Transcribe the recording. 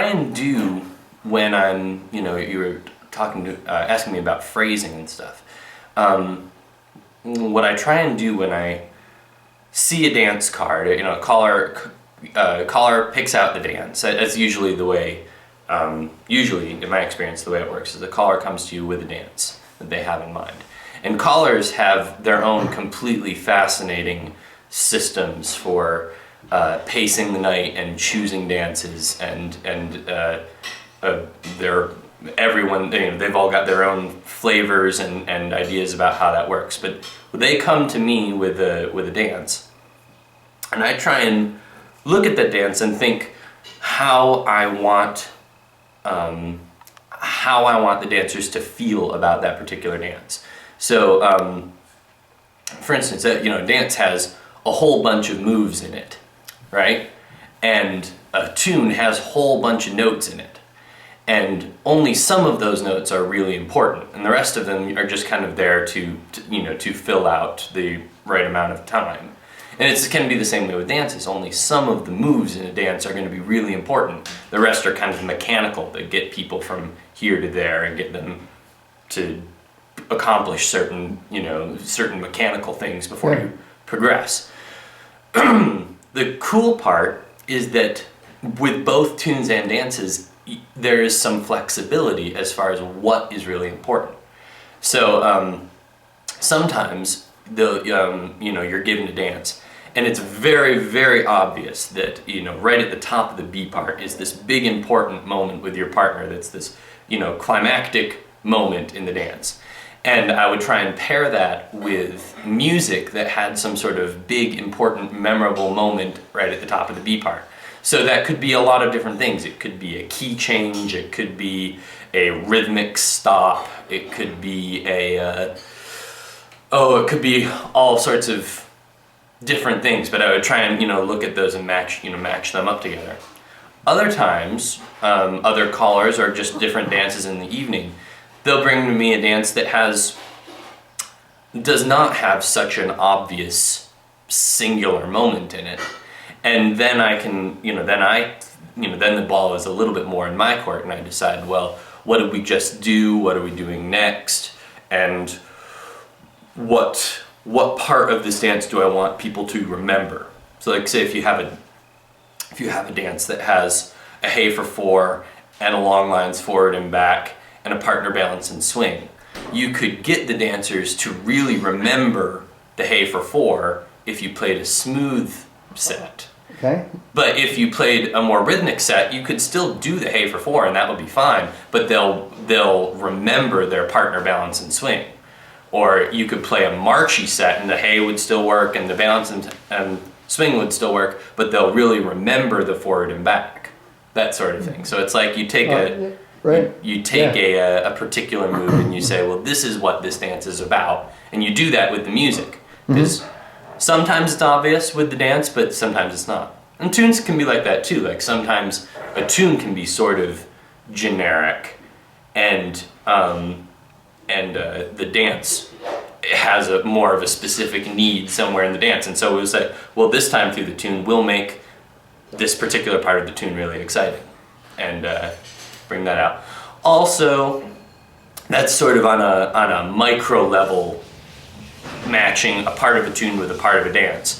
and do when I'm, you were asking me about phrasing and stuff. What I try and do when I see a dance card, caller picks out the dance. That's usually the way, usually in my experience, the way it works is the caller comes to you with a dance that they have in mind. And callers have their own completely fascinating systems for pacing the night and choosing dances, and they've all got their own flavors and ideas about how that works. But they come to me with a dance, and I try and look at that dance and think how I want the dancers to feel about that particular dance. So, for instance, a dance has a whole bunch of moves in it, right? And a tune has a whole bunch of notes in it. And only some of those notes are really important, and the rest of them are just kind of there to fill out the right amount of time. And it's going to be the same way with dances. Only some of the moves in a dance are going to be really important. The rest are kind of mechanical. They get people from here to there and get them to accomplish certain mechanical things before you progress. The cool part is that with both tunes and dances, there is some flexibility as far as what is really important. So sometimes you're given a dance, and it's very, very obvious that right at the top of the B part is this big important moment with your partner. That's this climactic moment in the dance. And I would try and pair that with music that had some sort of big, important, memorable moment right at the top of the B part. So that could be a lot of different things. It could be a key change, it could be a rhythmic stop, it could be it could be all sorts of different things, but I would try and look at those and match them up together. Other times, other callers or just different dances in the evening, they'll bring to me a dance that does not have such an obvious singular moment in it. And then I can, then the ball is a little bit more in my court, and I decide, well, what did we just do? What are we doing next? And what part of this dance do I want people to remember? So, like, say if you have a dance that has a hey for four and a long lines forward and back and a partner balance and swing, you could get the dancers to really remember the hey for four if you played a smooth set. Okay. But if you played a more rhythmic set, you could still do the hey for four, and that would be fine. But they'll remember their partner balance and swing. Or you could play a marchy set, and the hey would still work, and the balance and swing would still work, but they'll really remember the forward and back, that sort of thing. So it's like you take a particular move and you say, well, this is what this dance is about, and you do that with the music. Because sometimes it's obvious with the dance, but sometimes it's not. And tunes can be like that too. Like sometimes a tune can be sort of generic, and the dance has more of a specific need somewhere in the dance. And so we'll say, well, this time through the tune, we'll make this particular part of the tune really exciting, and bring that out. Also, that's sort of on a micro level, matching a part of a tune with a part of a dance.